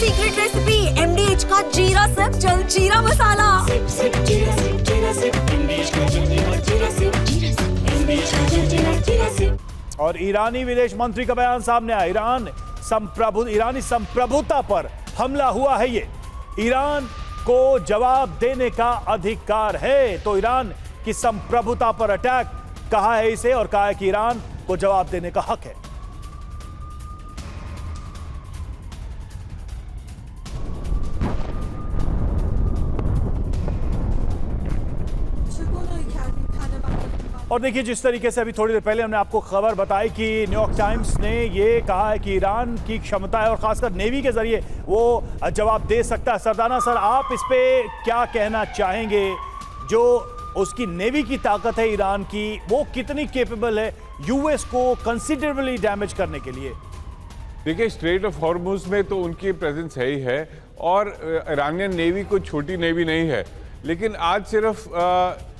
Secret recipe MDH का जीरा SIP जल जीरा मसाला। सिप सिप जीरा सिप जीरा सिप MDH का जल जीरा जीरा सिप MDH का जल जीरा सिप। और ईरानी विदेश मंत्री का बयान सामने आया। ईरानी संप्रभुता पर हमला हुआ है। ये ईरान को जवाब देने का अधिकार है। तो ईरान की संप्रभुता पर अटैक कहा है इसे, और कहा है कि ईरान को जवाब देने का हक है। और देखिए, जिस तरीके से अभी थोड़ी देर पहले हमने आपको खबर बताई कि न्यूयॉर्क टाइम्स ने ये कहा है कि ईरान की क्षमता है और खासकर नेवी के जरिए वो जवाब दे सकता है। सरदाना सर, आप इस पे क्या कहना चाहेंगे? जो उसकी नेवी की ताकत है ईरान की, वो कितनी केपेबल है यूएस को कंसिडरेबली डैमेज करने के लिए? देखिए, स्ट्रेट ऑफ हॉर्मुज में तो उनकी प्रेजेंस है ही है, और ईरानियन नेवी कोई छोटी नेवी नहीं है। लेकिन आज सिर्फ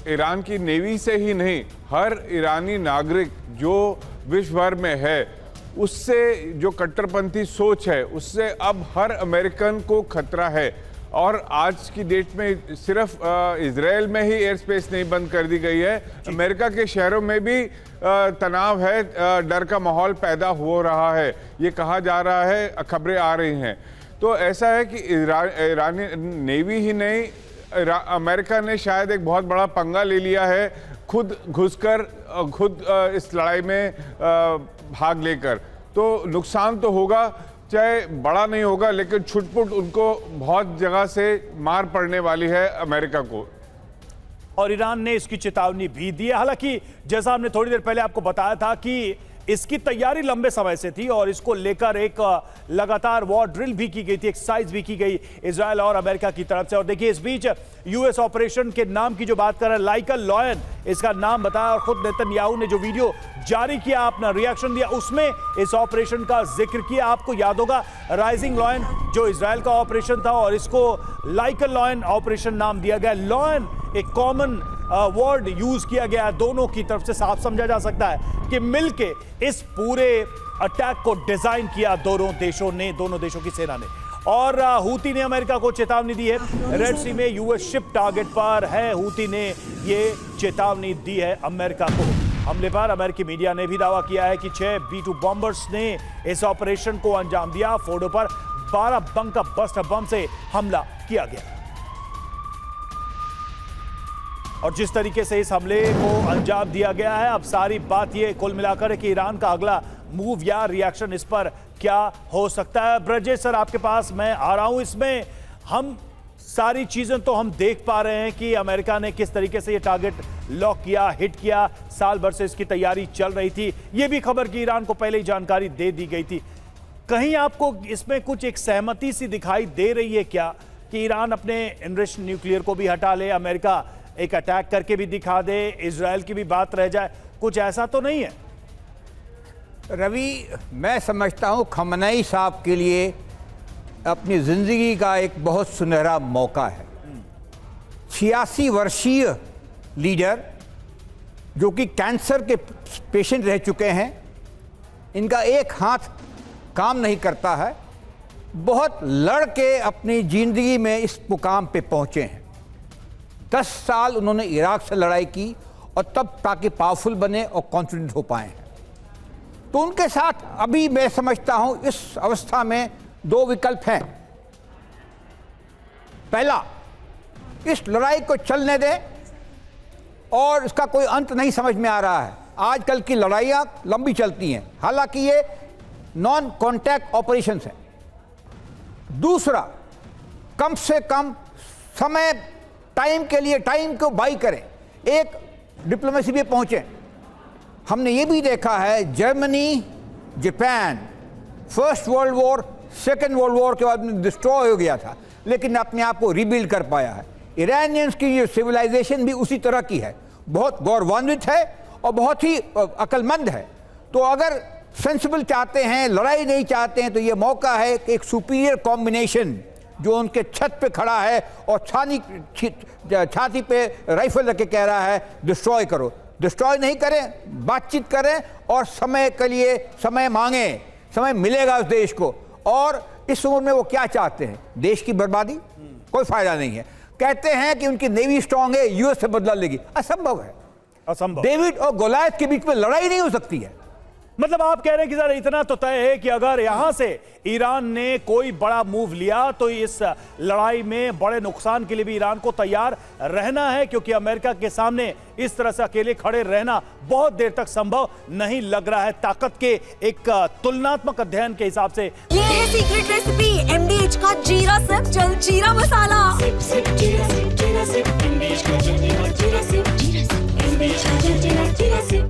ईरान की नेवी से ही नहीं, हर ईरानी नागरिक जो विश्व भर में है, उससे जो कट्टरपंथी सोच है, उससे अब हर अमेरिकन को खतरा है। और आज की डेट में सिर्फ इजराइल में ही एयर स्पेस नहीं बंद कर दी गई है, अमेरिका के शहरों में भी तनाव है, डर का माहौल पैदा हो रहा है, ये कहा जा रहा है, खबरें आ रही हैं। तो ऐसा है कि ईरानी नेवी ही नहीं, अमेरिका ने शायद एक बहुत बड़ा पंगा ले लिया है, खुद घुसकर खुद इस लड़ाई में भाग लेकर। तो नुकसान तो होगा, चाहे बड़ा नहीं होगा, लेकिन छुटपुट उनको बहुत जगह से मार पड़ने वाली है अमेरिका को। और ईरान ने इसकी चेतावनी भी दी है। हालांकि जैसा हमने थोड़ी देर पहले आपको बताया था कि इसकी तैयारी लंबे समय से थी और इसको लेकर एक लगातार वॉर ड्रिल भी की गई थी, एक्सरसाइज भी की गई इजराइल और अमेरिका की तरफ से। और देखिए, इस बीच यूएस ऑपरेशन के नाम की जो बात कर रहे हैं, लाइक अ लॉयन इसका नाम बताया, और खुद नेतन्याहू ने जो वीडियो जारी किया, अपना रिएक्शन दिया, उसमें इस ऑपरेशन का जिक्र किया। आपको याद होगा, राइजिंग लॉयन जो इजराइल का ऑपरेशन था, और इसको लाइक अ लॉयन ऑपरेशन नाम दिया गया। लॉयन एक कॉमन वर्ड यूज किया गया, दोनों की तरफ से साफ समझा जा सकता है कि मिलके इस पूरे अटैक को डिजाइन किया दोनों देशों की सेना ने। और हूती ने अमेरिका को चेतावनी दी है। रेड सी में यूएस शिप टारगेट पर है, हूती ने ये चेतावनी दी है अमेरिका को। हमले पर अमेरिकी मीडिया ने भी दावा किया है कि 6 B-2 बॉम्बर्स ने इस ऑपरेशन को अंजाम दिया। फोर्डो पर 12 बंकर बस्टर बम से हमला किया गया। और जिस तरीके से इस हमले को अंजाम दिया गया है, अब सारी बात ये कुल मिलाकर है कि ईरान का अगला मूव या रिएक्शन इस पर क्या हो सकता है। ब्रजेश सर, आपके पास मैं आ रहा हूं। इसमें हम सारी चीजें तो हम देख पा रहे हैं कि अमेरिका ने किस तरीके से ये टारगेट लॉक किया, हिट किया, साल भर से इसकी तैयारी चल रही थी। ये भी खबर की ईरान को पहले ही जानकारी दे दी गई थी। कहीं आपको इसमें कुछ एक सहमति सी दिखाई दे रही है क्या कि ईरान अपने एनरिच्ड न्यूक्लियर को भी हटा ले, अमेरिका एक अटैक करके भी दिखा दे, इजराइल की भी बात रह जाए? कुछ ऐसा तो नहीं है? रवि, मैं समझता हूं खमनई साहब के लिए अपनी ज़िंदगी का एक बहुत सुनहरा मौका है। 86 वर्षीय लीडर जो कि कैंसर के पेशेंट रह चुके हैं, इनका एक हाथ काम नहीं करता है, बहुत लड़ के अपनी ज़िंदगी में इस मुकाम पे पहुंचे हैं। 10 साल उन्होंने इराक से लड़ाई की, और तब ताकि पावरफुल बने और कॉन्फिडेंट हो पाए हैं। तो उनके साथ अभी मैं समझता हूं इस अवस्था में 2 विकल्प हैं। पहला, इस लड़ाई को चलने दें, और इसका कोई अंत नहीं समझ में आ रहा है। आजकल की लड़ाइयां लंबी चलती हैं, हालांकि ये नॉन कॉन्टैक्ट ऑपरेशंस हैं। दूसरा, कम से कम समय, टाइम के लिए टाइम को बाई करें, एक डिप्लोमेसी में पहुंचे। हमने ये भी देखा है, Germany, Japan first world war, second world war के बाद में डिस्ट्रॉय हो गया था, लेकिन अपने आप को रिबिल्ड कर पाया है। ईरानियंस की ये सिविलाइजेशन भी उसी तरह की है, बहुत गौरवान्वित है और बहुत ही अक्लमंद है। तो अगर सेंसिबल चाहते हैं, लड़ाई नहीं चाहते हैं, तो ये मौका है कि एक सुपीरियर कॉम्बिनेशन जो उनके छत पे खड़ा है और छाती पे राइफल रख के कह रहा है डिस्ट्रॉय करो। डिस्ट्रॉय नहीं करें, बातचीत करें और समय के लिए समय मांगें, समय मिलेगा उस देश को। और इस उम्र में वो क्या चाहते हैं? देश की बर्बादी? कोई फायदा नहीं है। कहते हैं कि उनकी नेवी स्ट्रांग है, यूएस से बदला लेगी। असंभव है। असंभव। डेविड और गोलायत के बीच में लड़ाई नहीं हो सकती है। मतलब आप कह रहे हैं कि सर इतना तो तय है कि अगर यहां से ईरान ने कोई बड़ा मूव लिया तो इस लड़ाई में बड़े नुकसान के लिए भी ईरान को तैयार रहना है, क्योंकि अमेरिका के सामने इस तरह से अकेले खड़े रहना बहुत देर तक संभव नहीं लग रहा है। ताकत के एक तुलनात्मक अध्ययन के हिसाब से ये है सीक्रेट रेसिपी MDH का जीरा सिर्फ जल जीरा मसाला। सिप सिप जीरा सिप MDH का जल जीरा सिप MDH का जल जीरा सिप